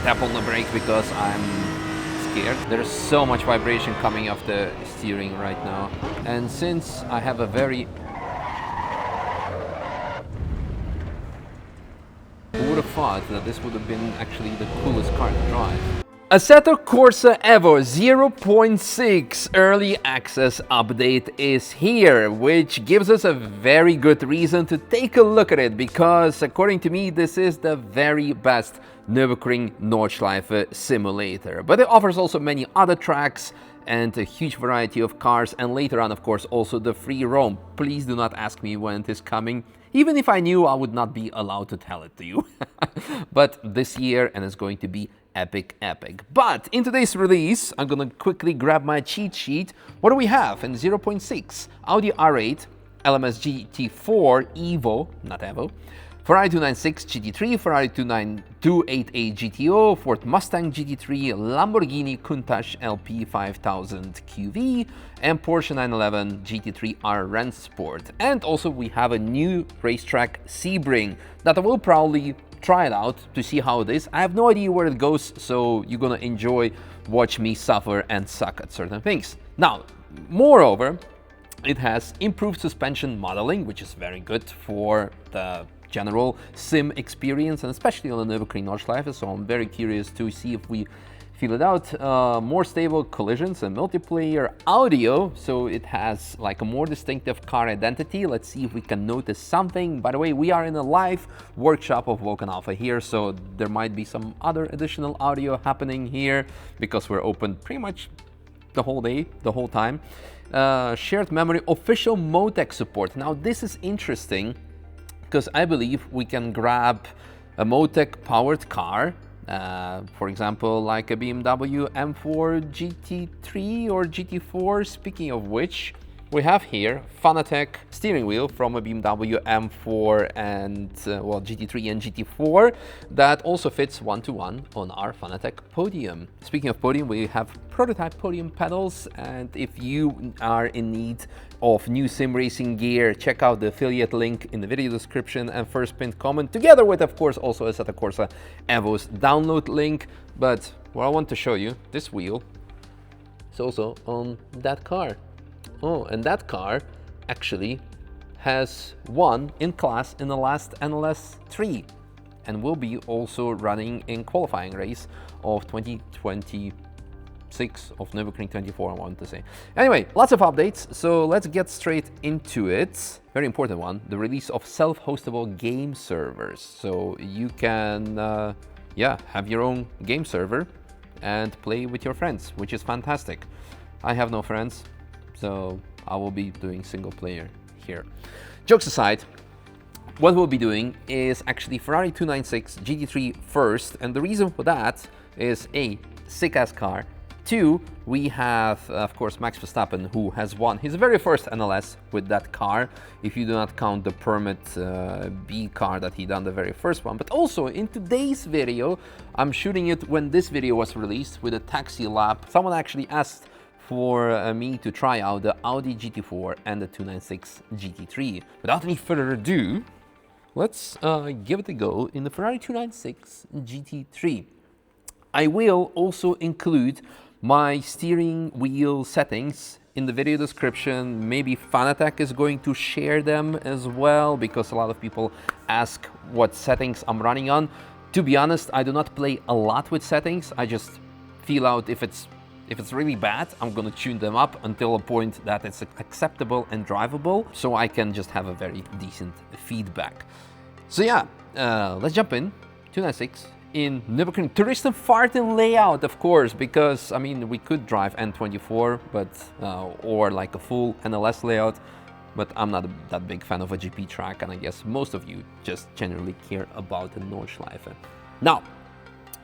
tap on the brake because I'm scared. There's so much vibration coming off the steering right now. And since I have a very... Who would have thought that this would have been actually the coolest car to drive? Assetto Corsa EVO 0.6 early access update is here, which gives us a very good reason to take a look at it, because according to me this is the very best Nürburgring Nordschleife simulator. But it offers also many other tracks and a huge variety of cars, and later on of course also the free roam. Please do not ask me when it is coming. Even if I knew, I would not be allowed to tell it to you. But this year, and it's going to be epic. But in today's release, I'm gonna quickly grab my cheat sheet. What do we have in 0.6? Audi R8, LMS GT4 Evo, not Evo, Ferrari 296 GT3, Ferrari 288 GTO, Ford Mustang GT3, Lamborghini Countach LP 5000 QV, and Porsche 911 GT3 R Rennsport. And also we have a new racetrack, Sebring, that I will probably try it out to see how it is. I have no idea where it goes, so you're gonna watch me suffer and suck at certain things. Now, moreover, it has improved suspension modeling, which is very good for the general sim experience, and especially on the Nürburgring Nordschleife, so I'm very curious to see if we feel it out. More stable collisions and multiplayer audio, so it has like a more distinctive car identity. Let's see if we can notice something. By the way, we are in a live workshop of Vulcan Alpha here, so there might be some other additional audio happening here because we're open pretty much the whole day, the whole time. Shared memory, official Motec support. Now this is interesting, because I believe we can grab a Motec powered car, for example, like a BMW M4 GT3 or GT4, speaking of which, we have here Fanatec steering wheel from a BMW M4 and well, GT3 and GT4 that also fits one-to-one on our Fanatec podium. Speaking of podium, we have prototype podium pedals, and if you are in need of new sim racing gear, check out the affiliate link in the video description and first pinned comment, together with of course also Assetto Corsa EVO's download link. But what I want to show you, this wheel is also on that car. Oh, and that car actually has won in class in the last NLS 3 and will be also running in qualifying race of 2026 of Nürburgring 24, I want to say. Anyway, lots of updates, so let's get straight into it. Very important one, the release of self-hostable game servers. So you can, have your own game server and play with your friends, which is fantastic. I have no friends, so I will be doing single player here. Jokes aside, what we'll be doing is actually Ferrari 296 GT3 first, and the reason for that is A, sick-ass car. 2, we have, of course, Max Verstappen, who has won his very first NLS with that car, if you do not count the Permit B car that he done the very first one. But also, in today's video, I'm shooting it when this video was released with a taxi lap. Someone actually asked for me to try out the Audi GT4 and the 296 GT3. Without any further ado, let's give it a go in the Ferrari 296 GT3. I will also include my steering wheel settings in the video description. Maybe Fanatec is going to share them as well, because a lot of people ask what settings I'm running on. To be honest, I do not play a lot with settings. I just feel out if it's really bad, I'm gonna tune them up until a point that it's acceptable and drivable, so I can just have a very decent feedback. So yeah, let's jump in. 296 in Nürburgring Touristenfahrten layout, of course, because I mean we could drive N24, but or like a full NLS layout, but I'm not that big fan of a GP track, and I guess most of you just generally care about the Nordschleife. Now,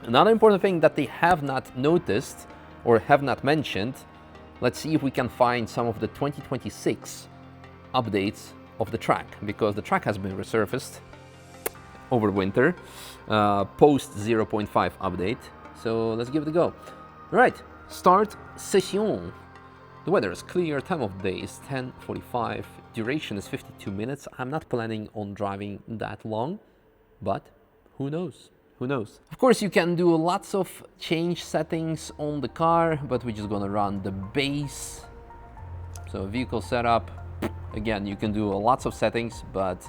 another important thing that they have not noticed or have not mentioned, let's see if we can find some of the 2026 updates of the track, because the track has been resurfaced over winter, post 0.5 update. So let's give it a go. Right, start session. The weather is clear, time of day is 10:45, duration is 52 minutes. I'm not planning on driving that long, but who knows? who knows? Of course, you can do lots of change settings on the car, but we're just gonna run the base. So vehicle setup, again, you can do lots of settings, but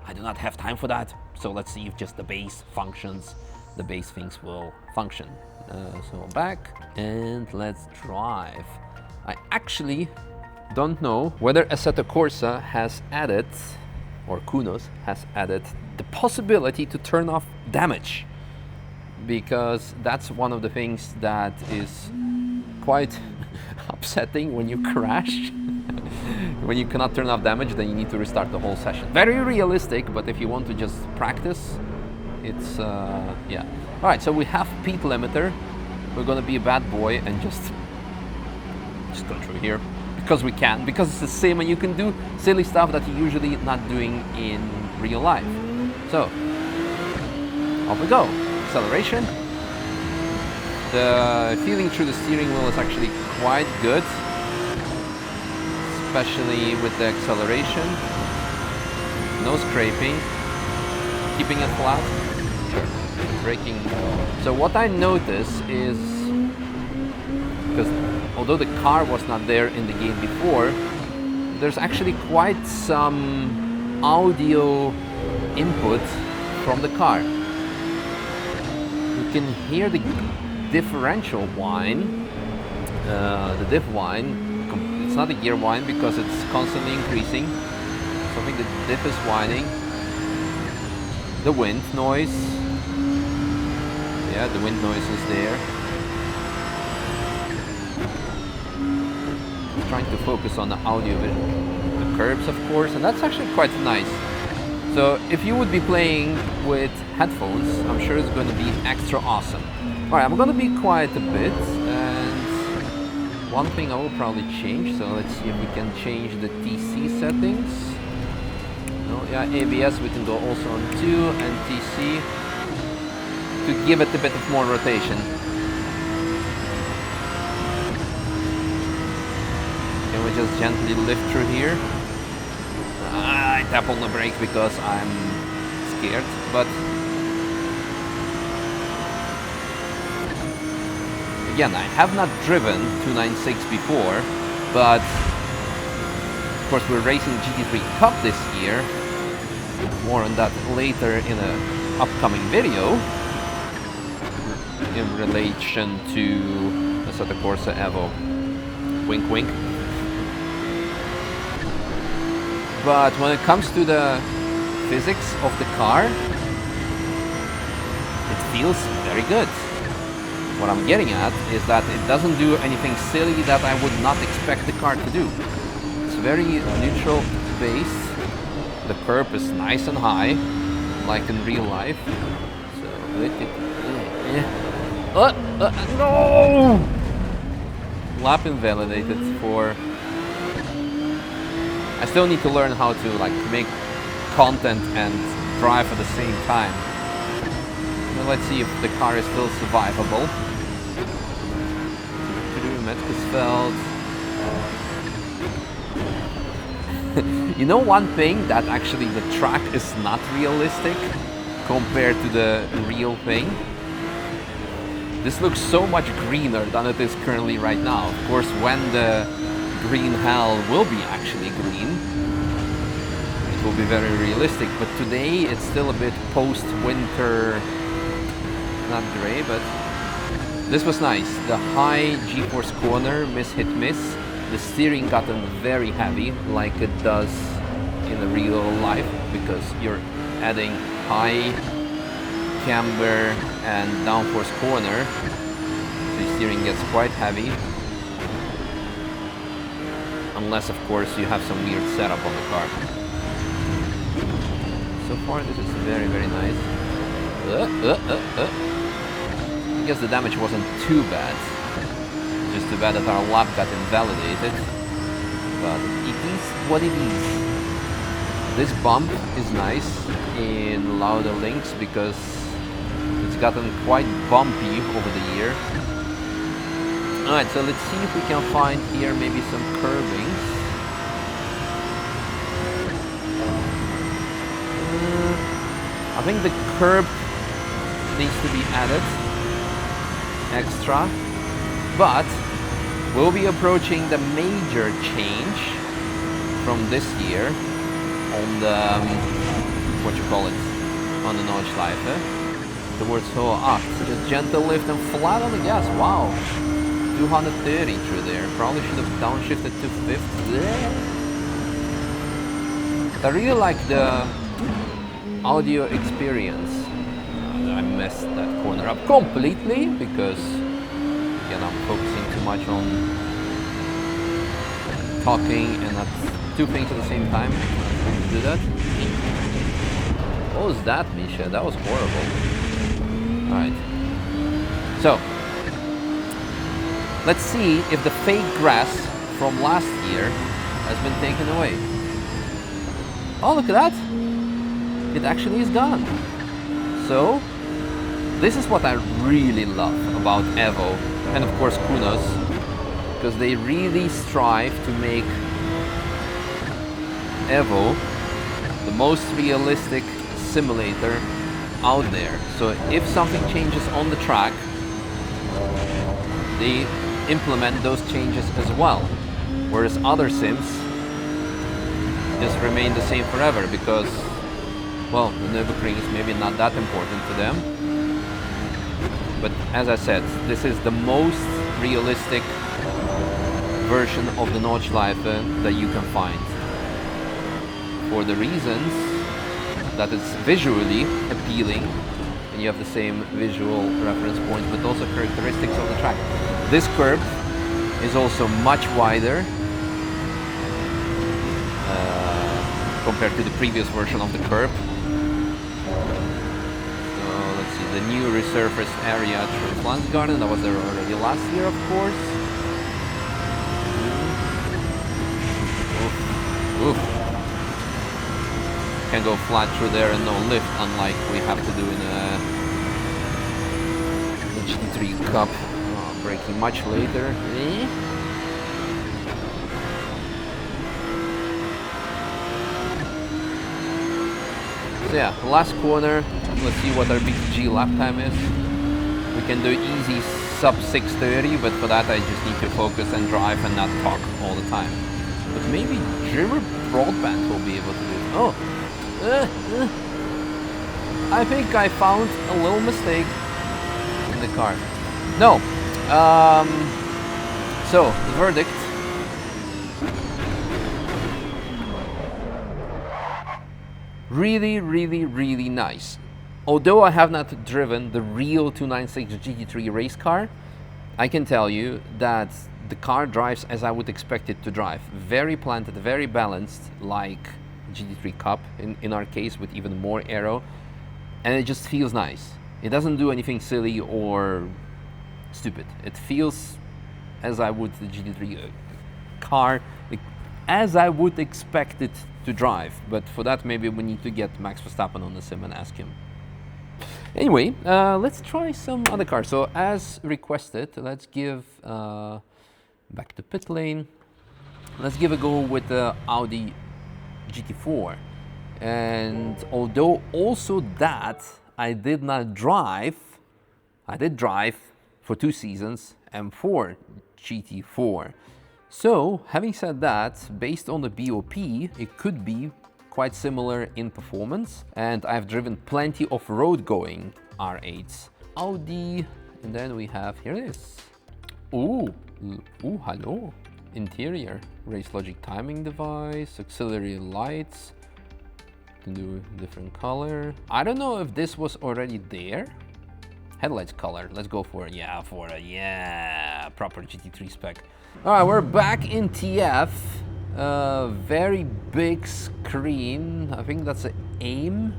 I do not have time for that. So let's see if just the base functions, the base things will function. So back and let's drive. I actually don't know whether Assetto Corsa has added, or Kunos has added, the possibility to turn off damage, because that's one of the things that is quite upsetting when you crash. When you cannot turn off damage, then you need to restart the whole session. Very realistic, but if you want to just practice, it's yeah. All right, so we have P limiter. We're gonna be a bad boy and just go through here because we can, because it's the same, and you can do silly stuff that you're usually not doing in real life. So off we go. Acceleration. The feeling through the steering wheel is actually quite good, especially with the acceleration. No scraping, keeping it flat, braking. So what I notice is, because although the car was not there in the game before, there's actually quite some audio input from the car. You can hear the differential whine, the diff whine. It's not a gear whine because it's constantly increasing. So I think the diff is whining. The wind noise. Yeah, the wind noise is there. I'm trying to focus on the audio, the curbs, of course, and that's actually quite nice. So if you would be playing with headphones, I'm sure it's going to be extra awesome. Alright, I'm going to be quiet a bit, and one thing I will probably change, so let's see if we can change the TC settings. No, yeah, ABS we can go also on 2, and TC to give it a bit of more rotation. Can we just gently lift through here? I tap on the brake because I'm scared, but again, I have not driven 296 before, but of course we're racing GT3 Cup this year. More on that later in an upcoming video in relation to Assetto Corsa EVO. Wink wink. But when it comes to the physics of the car, it feels very good. What I'm getting at is that it doesn't do anything silly that I would not expect the car to do. It's very neutral based. The curb is nice and high, like in real life. So no! Lap invalidated for. I still need to learn how to like make content and drive at the same time. Well, let's see if the car is still survivable. You know one thing, that actually the track is not realistic compared to the real thing. This looks so much greener than it is currently right now. Of course, when the green hell will be actually green, it will be very realistic, but today it's still a bit post-winter, not gray, but this was nice. The high G-force corner, hit miss. The steering gotten very heavy, like it does in the real life, because you're adding high camber and downforce corner. The steering gets quite heavy. Unless, of course, you have some weird setup on the car. So far, this is very, very nice. I guess the damage wasn't too bad. Just too bad that our lap got invalidated. But it is what it is. This bump is nice in louder links because it's gotten quite bumpy over the year. Alright, so let's see if we can find here maybe some curbings. I think the curb needs to be added extra, but we'll be approaching the major change from this year on the what you call it, on the Nordschleife towards Hohe 8. Just gentle lift and flat on the gas. Wow, 230 through there. Probably should have downshifted to 50. I really like the audio experience. I messed that corner up completely because again I'm focusing too much on talking and not two things at the same time. I'm trying to do that. What was that, Misha? That was horrible. Alright. So let's see if the fake grass from last year has been taken away. Oh, look at that! It actually is gone. So this is what I really love about EVO and of course Kunos, because they really strive to make EVO the most realistic simulator out there. So if something changes on the track, they implement those changes as well, whereas other sims just remain the same forever because, well, the Nürburgring is maybe not that important to them. But as I said, this is the most realistic version of the Nordschleife that you can find, for the reasons that it's visually appealing and you have the same visual reference point, but also characteristics of the track. This curb is also much wider compared to the previous version of the curb. The new resurfaced area through Garden, that was there already last year, of course. Oof. Oof. Can go flat through there and no lift, unlike we have to do in the GT3 Cup. Oh, braking much later. So yeah, last corner. Let's see what our BTG lap time is. We can do easy sub 6:30, but for that I just need to focus and drive and not talk all the time. But maybe Dreamer Broadband will be able to do it. Oh! I think I found a little mistake in the car. No. So, the verdict. Really, really, really nice. Although I have not driven the real 296 GT3 race car, I can tell you that the car drives as I would expect it to drive. Very planted, very balanced, like GT3 Cup in our case, with even more aero. And it just feels nice. It doesn't do anything silly or stupid. It feels as I would the GT3 car, as I would expect it to drive. But for that, maybe we need to get Max Verstappen on the sim and ask him. Anyway, let's try some other cars. So as requested, let's give, back to pit lane, let's give a go with the Audi GT4. And although also that I did not drive, I did drive for 2 seasons M4 GT4. So having said that, based on the BOP, it could be quite similar in performance, and I've driven plenty of road going R8s. Audi, and then we have, here it is. Ooh, hello. Interior, race logic timing device, auxiliary lights, can do a different color. I don't know if this was already there. Headlights color, let's go for it. Yeah, proper GT3 spec. All right, we're back in TF. Very big screen. I think that's an AIM.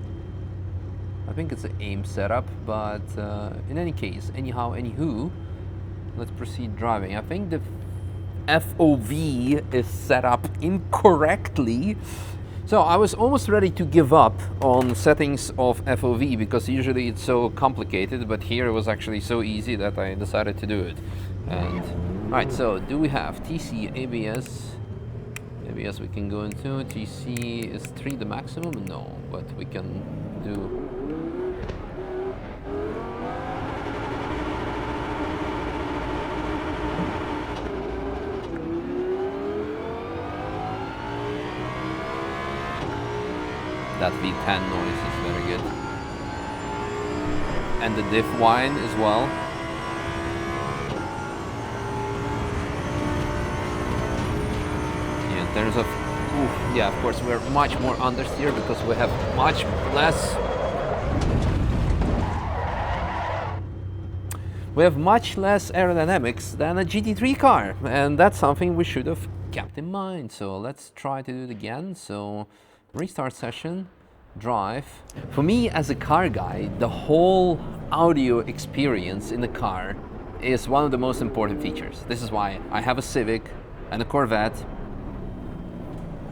I think it's an AIM setup, but in any case, anywho, let's proceed driving. I think the FOV is set up incorrectly. So I was almost ready to give up on settings of FOV because usually it's so complicated, but here it was actually so easy that I decided to do it. And alright, so do we have TC, ABS? ABS we can go into. TC is 3 the maximum? No, but we can do That V10 noise is very good. And the diff whine as well. Yeah, in terms of, yeah, of course we're much more understeer because we have much less. We have much less aerodynamics than a GT3 car, and that's something we should have kept in mind. So let's try to do it again. So restart session, drive. For me as a car guy, the whole audio experience in the car is one of the most important features. This is why I have a Civic and a Corvette.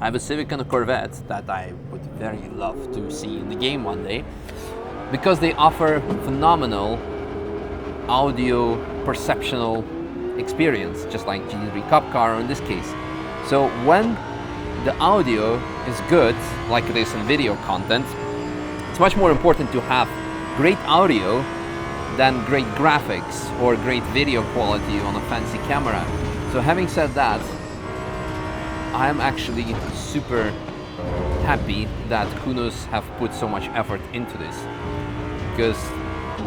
I have a Civic and a Corvette that I would very love to see in the game one day, because they offer phenomenal audio perceptional experience, just like GT3 Cup car in this case. So when the audio is good, like it is in video content, it's much more important to have great audio than great graphics or great video quality on a fancy camera. So having said that, I am actually super happy that Kunos have put so much effort into this, because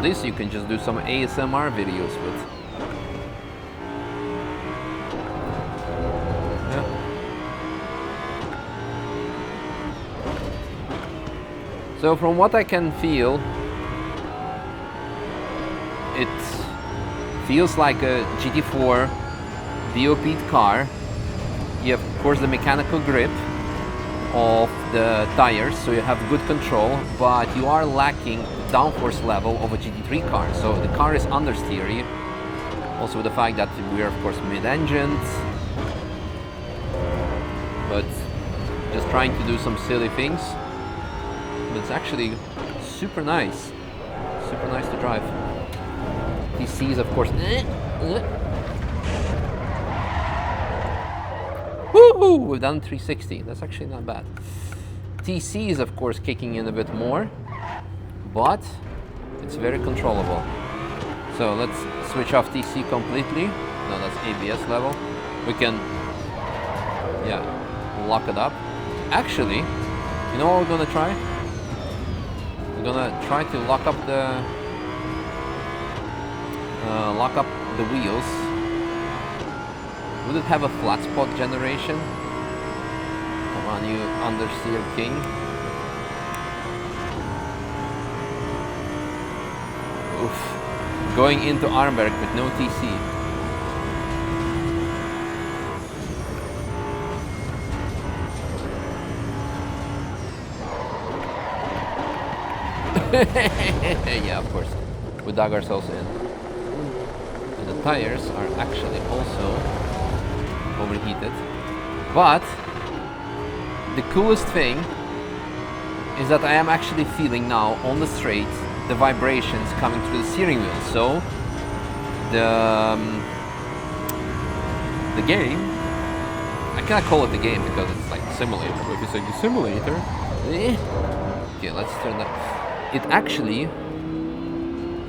this you can just do some ASMR videos with. Yeah. So from what I can feel, it feels like a GT4 VOP'd car. You have of course the mechanical grip of the tires, so you have good control, but you are lacking downforce level of a GT3 car, so the car is understeery. Also with the fact that we are of course mid-engined, but just trying to do some silly things. But it's actually super nice to drive. TC's of course. Woohoo! We've done 360. That's actually not bad. TC is of course kicking in a bit more, but it's very controllable. So let's switch off TC completely. No, that's ABS level. We can, yeah, lock it up. Actually, you know what we're gonna try? We're gonna try to lock up the wheels. Would it have a flat spot generation? Come on, you understeer king. Oof. Going into Armberg with no TC. Yeah, of course. We dug ourselves in. And the tires are actually also overheated. But the coolest thing is that I am actually feeling now on the straight the vibrations coming through the steering wheel. So the game, I cannot call it the game because it's like a simulator. But if it's like a simulator, okay, let's turn that. It actually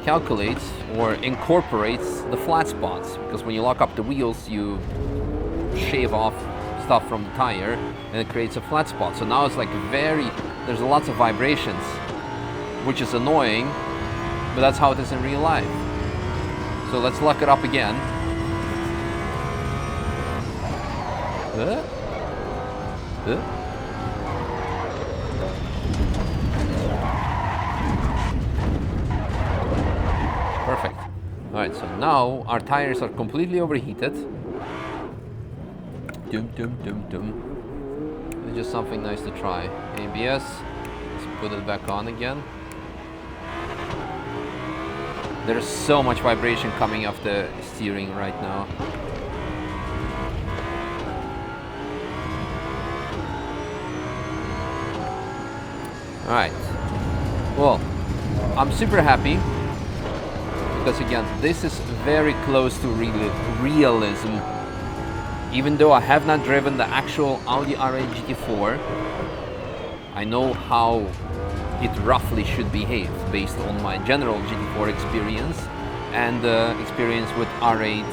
calculates or incorporates the flat spots, because when you lock up the wheels, you shave off stuff from the tire and it creates a flat spot. So now it's like there's lots of vibrations, which is annoying, but that's how it is in real life. So let's lock it up again. Perfect. Alright, so now our tires are completely overheated. It's just something nice to try. ABS, let's put it back on again. There's so much vibration coming off the steering right now. Alright, well, I'm super happy because again, this is very close to realism. Even though I have not driven the actual Audi R8 GT4, I know how it roughly should behave based on my general GT4 experience and experience with R8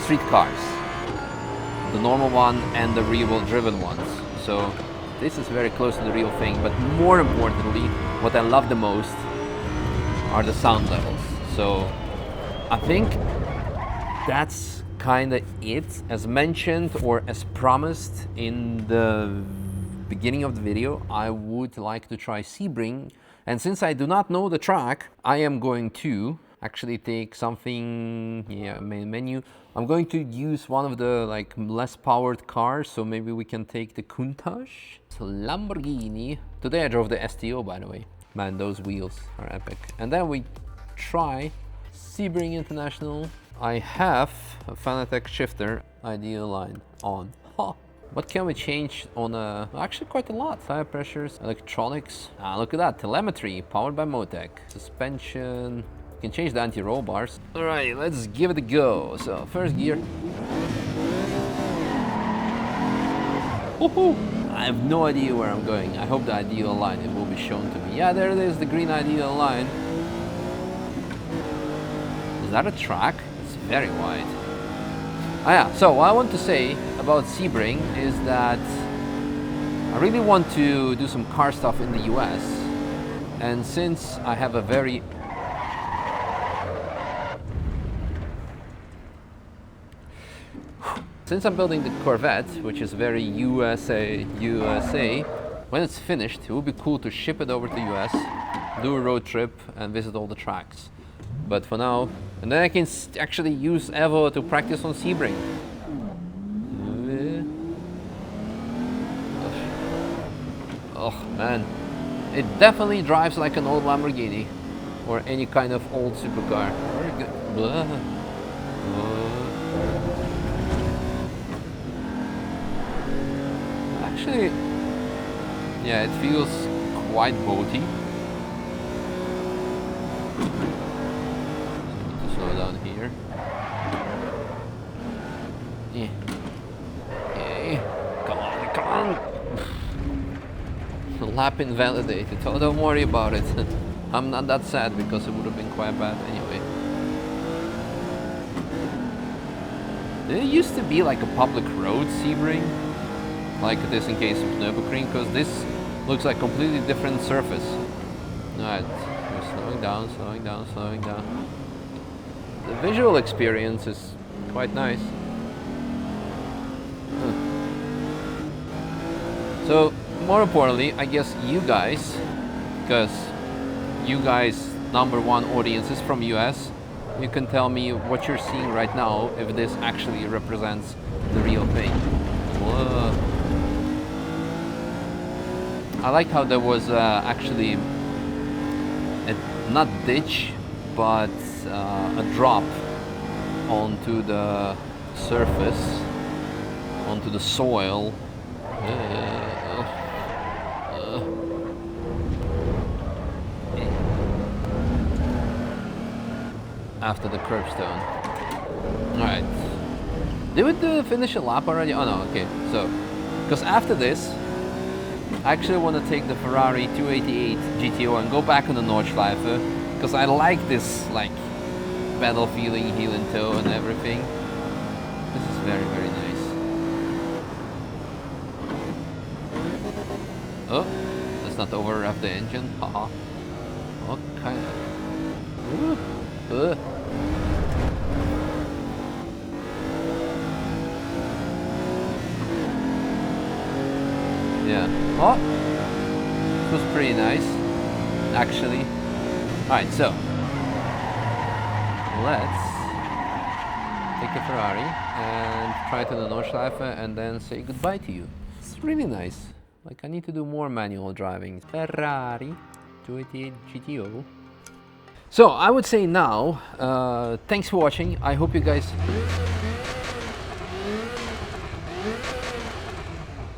street cars, the normal one and the rear-wheel driven ones. So this is very close to the real thing, but more importantly, what I love the most are the sound levels. So I think that's kind of it. As mentioned or as promised in the beginning of the video, I would like to try Sebring, and since I do not know the track, I am going to actually take something, main menu. I'm going to use one of the like less powered cars, so maybe we can take the Countach. So Lamborghini. Today I drove the STO, by the way. Man, those wheels are epic. And then we try Sebring International. I have a Fanatec shifter, ideal line on. Ha! What can we change on a... Actually quite a lot. Tire pressures, electronics. Ah, look at that. Telemetry, powered by Motec. Suspension. You can change the anti-roll bars. Alright, let's give it a go. So, first gear. Woohoo! I have no idea where I'm going. I hope the ideal line, it will be shown to me. Yeah, there it is, the green ideal line. Is that a track? It's very wide. Ah yeah, so what I want to say about Sebring is that I really want to do some car stuff in the US, and since I have a very since I'm building the Corvette, which is very USA, when it's finished, it would be cool to ship it over to the US, do a road trip and visit all the tracks. But for now, and then I can actually use Evo to practice on Sebring. Oh man, it definitely drives like an old Lamborghini or any kind of old supercar. Very good. Blah. Actually, yeah, it feels quite boaty. Slow down here. Yeah. Yeah. Come on, come on. Lap invalidated. Oh, don't worry about it. I'm not that sad because it would have been quite bad anyway. There used to be like a public road Sebring, like this in case of Nürburgring, because this looks like completely different surface. Alright, we're slowing down, slowing down, slowing down. The visual experience is quite nice. So, more importantly, I guess you guys, because you guys' #1 audience is from US, you can tell me what you're seeing right now, if this actually represents the real thing. Whoa. I like how there was actually a, not ditch, but a drop onto the surface, onto the soil. After the curbstone. Alright. Did we finish a lap already? Oh no, okay. So, because after this, I actually want to take the Ferrari 288 GTO and go back on the Nordschleife, because I like this, like, pedal feeling, heel and toe and everything. This is very, very nice. Oh, let's not over-rev the engine. Haha. What kind of... Yeah. Oh, it was pretty nice, actually. Alright, so let's take the Ferrari and try to the Nordschleife and then say goodbye to you. It's really nice. Like, I need to do more manual driving. Ferrari 288 GTO. So I would say now, thanks for watching. I hope you guys...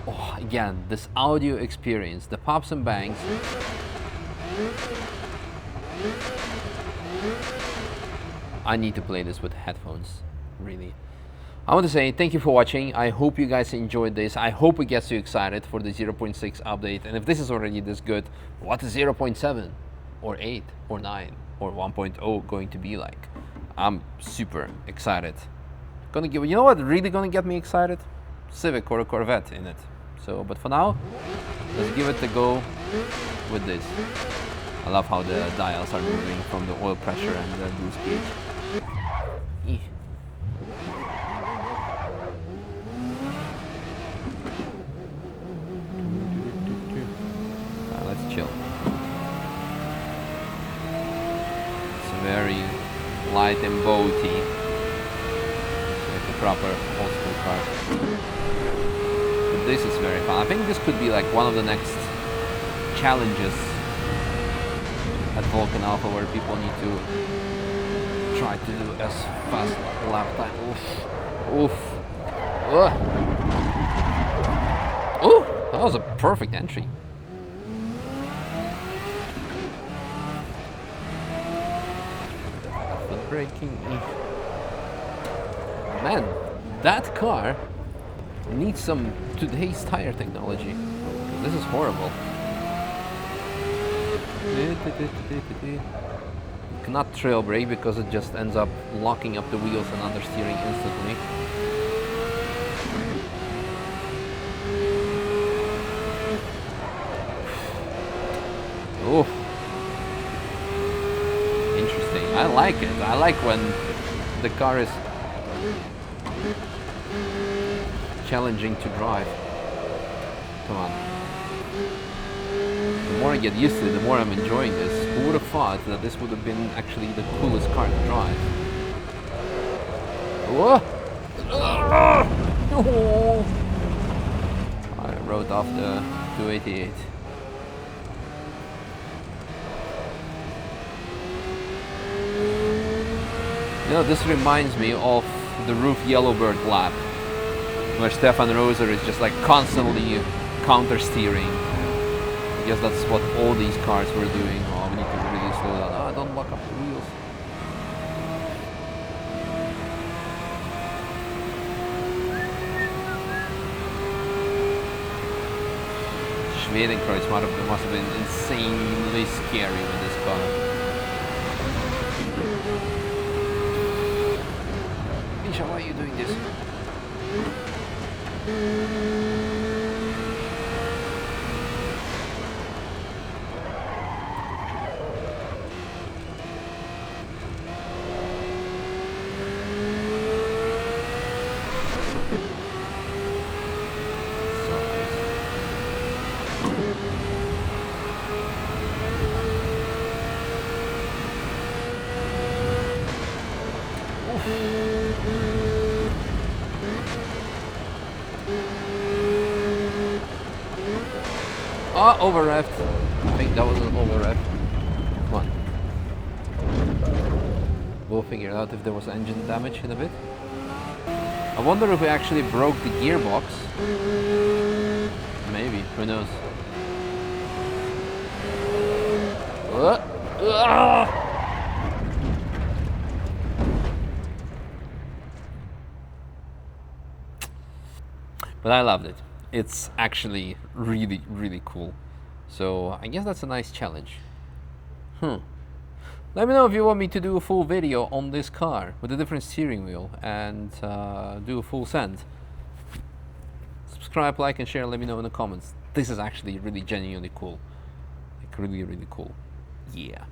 Oh, again, this audio experience, the pops and bangs. I need to play this with headphones, really. I want to say thank you for watching. I hope you guys enjoyed this. I hope it gets you excited for the 0.6 update. And if this is already this good, what is 0.7 or 8 or 9 or 1.0 going to be like? I'm super excited. Gonna give, you know what really gonna get me excited? Civic or a Corvette in it. So, but for now, let's give it a go with this. I love how the dials are moving from the oil pressure and the boost gauge. Let's chill. It's very light and boaty, like a proper old school car. But this is very fun. I think this could be like one of the next challenges at Vulcan Alpha, where people need to try to do as fast lap time. Oof. Oof. Oh, that was a perfect entry. Foot braking. Man, that car needs some today's tire technology. This is horrible. You cannot trail brake because it just ends up locking up the wheels and understeering instantly. Oh, interesting. I like it. I like when the car is challenging to drive. Come on. The more I get used to it, the more I'm enjoying this. Who would have thought that this would have been actually the coolest car to drive? Whoa! Oh! I wrote off the 288. You know, this reminds me of the Roof Yellowbird lap, where Stefan Roser is just like constantly counter-steering. I guess that's what all these cars were doing. Oh, we need to really slow down. Ah, don't lock up the wheels. Schwedenkreuz must have been insanely scary with this car. Misha, why are you doing this? Oh, over-revved. I think that was an over-rev. Come on. We'll figure out if there was engine damage in a bit. I wonder if we actually broke the gearbox. Maybe, who knows. But I loved it. It's actually really, really cool. So I guess that's a nice challenge. Let me know if you want me to do a full video on this car with a different steering wheel and do a full send. Subscribe, like and share, let me know in the comments. This is actually really genuinely cool. Like really, really cool. Yeah.